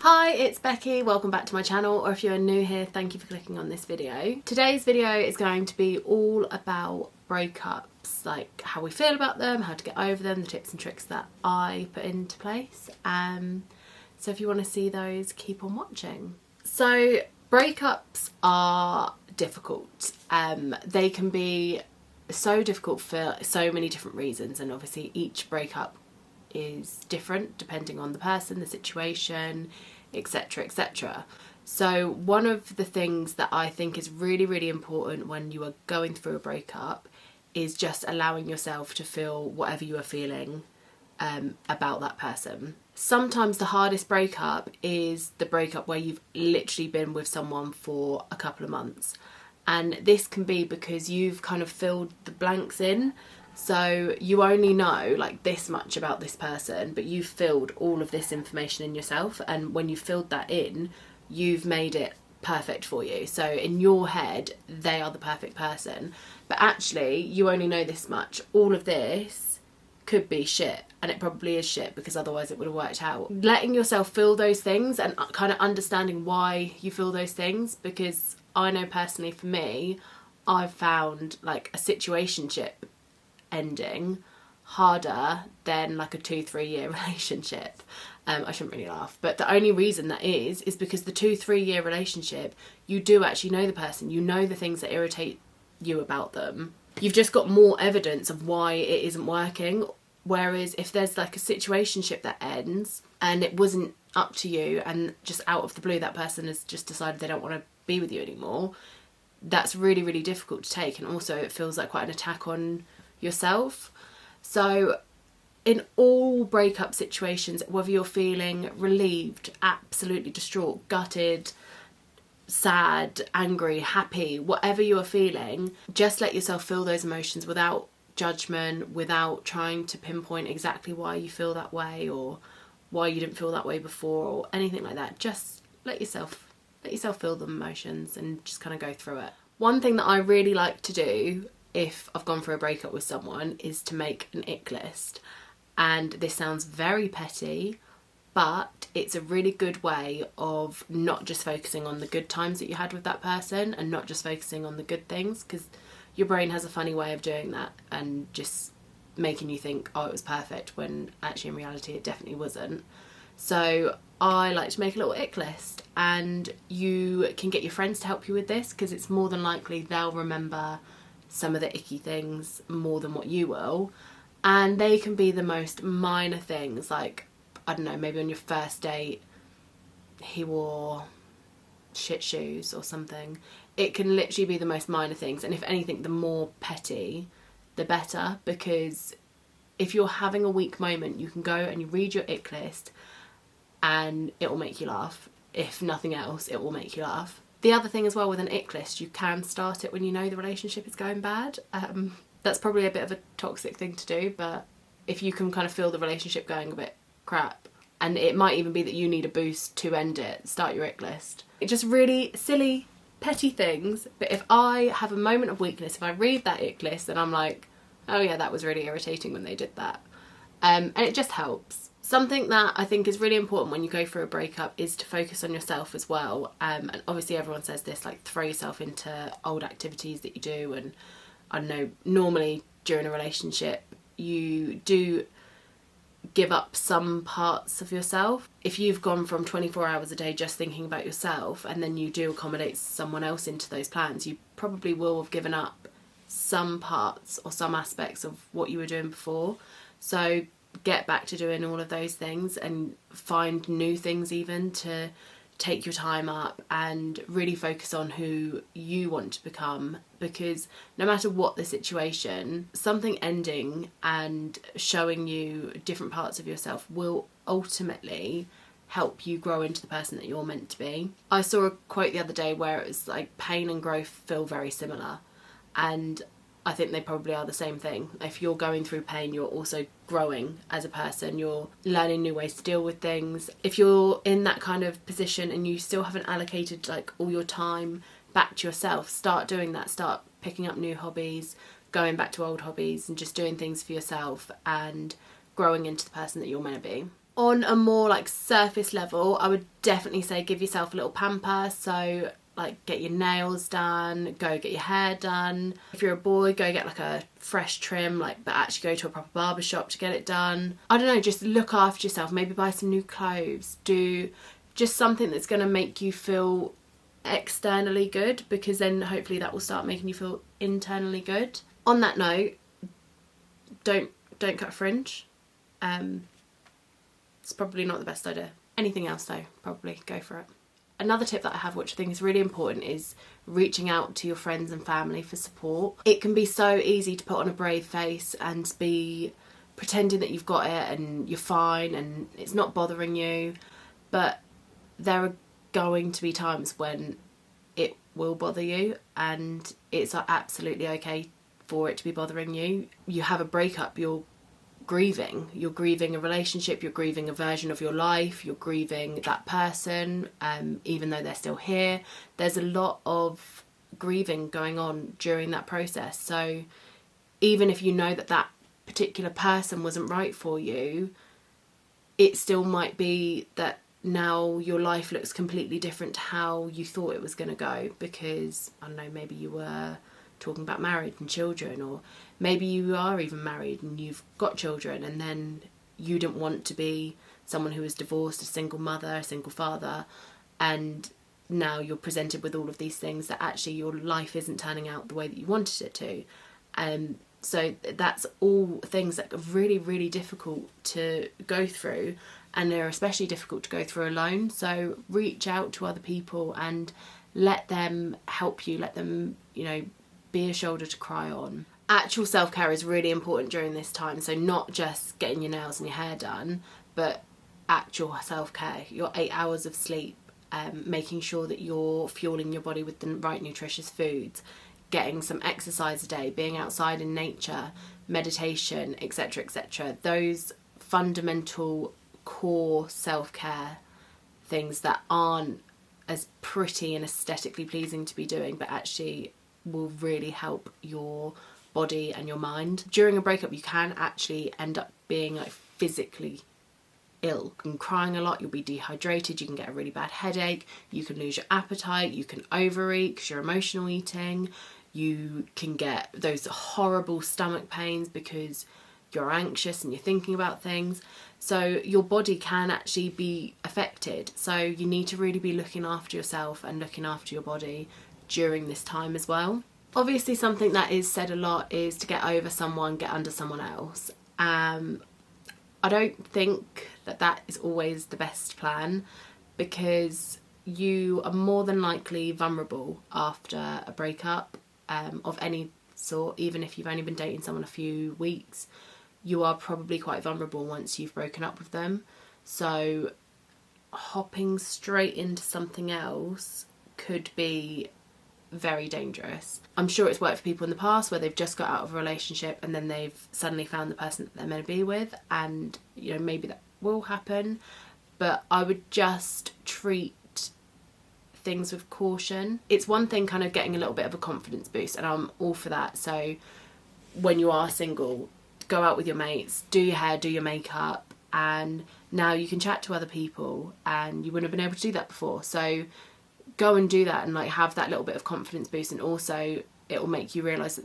Hi, it's Becky. Welcome back to my channel, or if you're new here, thank you for clicking on this video. Today's video is going to be all about breakups, like how we feel about them, how to get over them, the tips and tricks that I put into place. So if you want to see those, keep on watching. So breakups are difficult. They can be so difficult for so many different reasons, and obviously each breakup is different depending on the person, the situation, etc, etc. So one of the things that I think is really important when you are going through a breakup is just allowing yourself to feel whatever you are feeling about that person. Sometimes the hardest breakup is the breakup where you've literally been with someone for a couple of months, and this can be because you've kind of filled the blanks in. So you only know like this much about this person, but you've filled all of this information in yourself, and when you filled that in, you've made it perfect for you. So in your head, they are the perfect person, but actually you only know this much. All of this could be shit, and it probably is shit because otherwise it would have worked out. Letting yourself feel those things and kind of understanding why you feel those things, because I know personally for me, I've found like a situationship ending harder than like a 2-3 year relationship. I shouldn't really laugh, but the only reason that is because the 2-3 year relationship, you do actually know the person, you know the things that irritate you about them, you've just got more evidence of why it isn't working. Whereas if there's like a situationship that ends and it wasn't up to you, and just out of the blue that person has just decided they don't want to be with you anymore, that's really difficult to take, and also it feels like quite an attack on yourself. So in all breakup situations, whether you're feeling relieved, absolutely distraught, gutted, sad, angry, happy, whatever you are feeling, just let yourself feel those emotions without judgment, without trying to pinpoint exactly why you feel that way or why you didn't feel that way before or anything like that. Just let yourself feel the emotions and just kind of go through it. One thing that I really like to do if I've gone through a breakup with someone is to make an ick list. And this sounds very petty, but it's a really good way of not just focusing on the good times that you had with that person and not just focusing on the good things, because your brain has a funny way of doing that and just making you think, oh, it was perfect, when actually in reality it definitely wasn't. So I like to make a little ick list, and you can get your friends to help you with this, because it's more than likely they'll remember some of the icky things more than what you will, and they can be the most minor things, like, I don't know, maybe on your first date he wore shit shoes or something. It can literally be the most minor things, and if anything, the more petty the better, because if you're having a weak moment, you can go and you read your ick list and it will make you laugh. If nothing else, it will make you laugh. The other thing as well with an ick list, you can start it when you know the relationship is going bad. That's probably a bit of a toxic thing to do, but if you can kind of feel the relationship going a bit crap, and it might even be that you need a boost to end it, start your ick list. It's just really silly, petty things, but if I have a moment of weakness, if I read that ick list and I'm like, oh yeah, that was really irritating when they did that, and it just helps. Something that I think is really important when you go through a breakup is to focus on yourself as well. And obviously everyone says this, like throw yourself into old activities that you do. And I don't know, normally during a relationship, you do give up some parts of yourself. If you've gone from 24 hours a day just thinking about yourself, and then you do accommodate someone else into those plans, you probably will have given up some parts or some aspects of what you were doing before. So get back to doing all of those things and find new things even to take your time up, and really focus on who you want to become, because no matter what the situation, something ending and showing you different parts of yourself will ultimately help you grow into the person that you're meant to be. I saw a quote the other day where it was like, pain and growth feel very similar, and I think they probably are the same thing. If you're going through pain, you're also growing as a person. You're learning new ways to deal with things. If you're in that kind of position and you still haven't allocated like all your time back to yourself, start doing that. Start picking up new hobbies, going back to old hobbies, and just doing things for yourself and growing into the person that you're meant to be. On a more like surface level, I would definitely say give yourself a little pamper. So like get your nails done, go get your hair done. If you're a boy, go get like a fresh trim, like, but actually go to a proper barber shop to get it done. I don't know, just look after yourself. Maybe buy some new clothes. Do just something that's going to make you feel externally good, because then hopefully that will start making you feel internally good. On that note, don't cut fringe. It's probably not the best idea. Anything else though, probably go for it. Another tip that I have, which I think is really important, is reaching out to your friends and family for support. It can be so easy to put on a brave face and be pretending that you've got it and you're fine and it's not bothering you, but there are going to be times when it will bother you, and it's absolutely okay for it to be bothering you. You have a breakup, you're grieving a relationship, you're grieving a version of your life, you're grieving that person, even though they're still here. There's a lot of grieving going on during that process. So even if you know that that particular person wasn't right for you, it still might be that now your life looks completely different to how you thought it was going to go, because, I don't know, maybe you were talking about marriage and children, or maybe you are even married and you've got children, and then you didn't want to be someone who was divorced, a single mother, a single father, and now you're presented with all of these things that actually your life isn't turning out the way that you wanted it to. So that's all things that are really, really difficult to go through, and they're especially difficult to go through alone. So reach out to other people and let them help you, let them, you know, be a shoulder to cry on. Actual self-care is really important during this time, so not just getting your nails and your hair done, but actual self-care, your 8 hours of sleep, making sure that you're fueling your body with the right nutritious foods, getting some exercise a day, being outside in nature, meditation, etc, etc. Those fundamental core self-care things that aren't as pretty and aesthetically pleasing to be doing, but actually will really help your body and your mind. During a breakup, you can actually end up being like physically ill and crying a lot. You'll be dehydrated, you can get a really bad headache, you can lose your appetite, you can overeat because you're emotional eating, you can get those horrible stomach pains because you're anxious and you're thinking about things. So your body can actually be affected, so you need to really be looking after yourself and looking after your body during this time as well. Obviously, something that is said a lot is to get over someone, get under someone else. I don't think that that is always the best plan, because you are more than likely vulnerable after a breakup of any sort. Even if you've only been dating someone a few weeks, you are probably quite vulnerable once you've broken up with them. So hopping straight into something else could be very dangerous. I'm sure it's worked for people in the past where they've just got out of a relationship and then they've suddenly found the person that they're meant to be with, and you know, maybe that will happen, but I would just treat things with caution. It's one thing kind of getting a little bit of a confidence boost, and I'm all for that. So when you are single, go out with your mates, do your hair, do your makeup, and now you can chat to other people, and you wouldn't have been able to do that before. So go and do that and like have that little bit of confidence boost, and also it will make you realise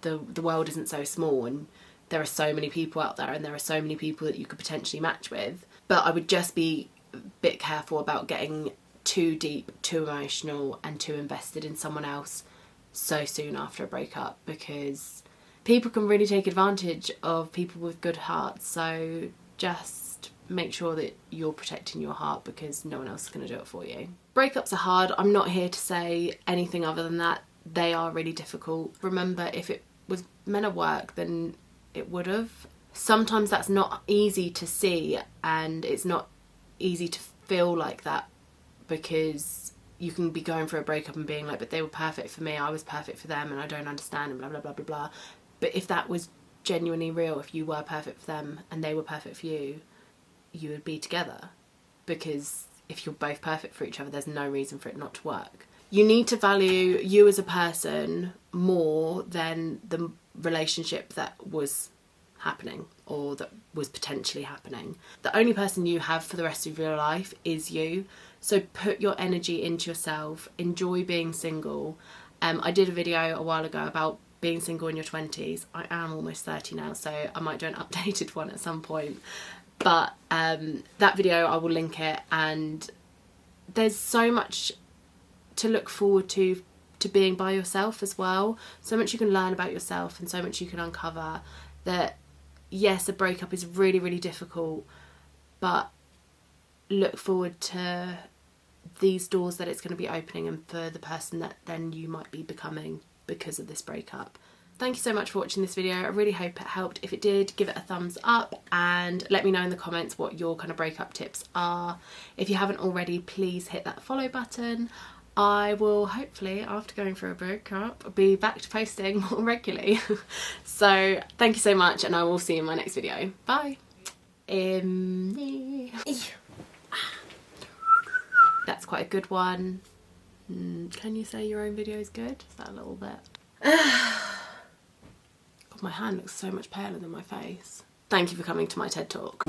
that the world isn't so small and there are so many people out there and there are so many people that you could potentially match with. But I would just be a bit careful about getting too deep, too emotional and too invested in someone else so soon after a breakup, because people can really take advantage of people with good hearts. So just make sure that you're protecting your heart, because no one else is going to do it for you. Breakups are hard. I'm not here to say anything other than that. They are really difficult. Remember, if it was meant to work, then it would have. Sometimes that's not easy to see, and it's not easy to feel like that, because you can be going through a breakup and being like, but they were perfect for me, I was perfect for them, and I don't understand, and blah blah blah blah blah. But if that was genuinely real, if you were perfect for them and they were perfect for you, you would be together, because if you're both perfect for each other, there's no reason for it not to work. You need to value you as a person more than the relationship that was happening or that was potentially happening. The only person you have for the rest of your life is you. So put your energy into yourself, enjoy being single. I did a video a while ago about being single in your 20s. I am almost 30 now, so I might do an updated one at some point. But that video, I will link it, and there's so much to look forward to being by yourself as well. So much you can learn about yourself and so much you can uncover. That yes, a breakup is really, really difficult, but look forward to these doors that it's going to be opening and for the person that then you might be becoming because of this breakup. Thank you so much for watching this video. I really hope it helped. If it did, give it a thumbs up and let me know in the comments what your kind of breakup tips are. If you haven't already, please hit that follow button. I will hopefully, after going through a breakup, be back to posting more regularly. So thank you so much, and I will see you in my next video. Bye. That's quite a good one. Can you say your own video is good? Is that a little bit? God, my hand looks so much paler than my face. Thank you for coming to my TED Talk.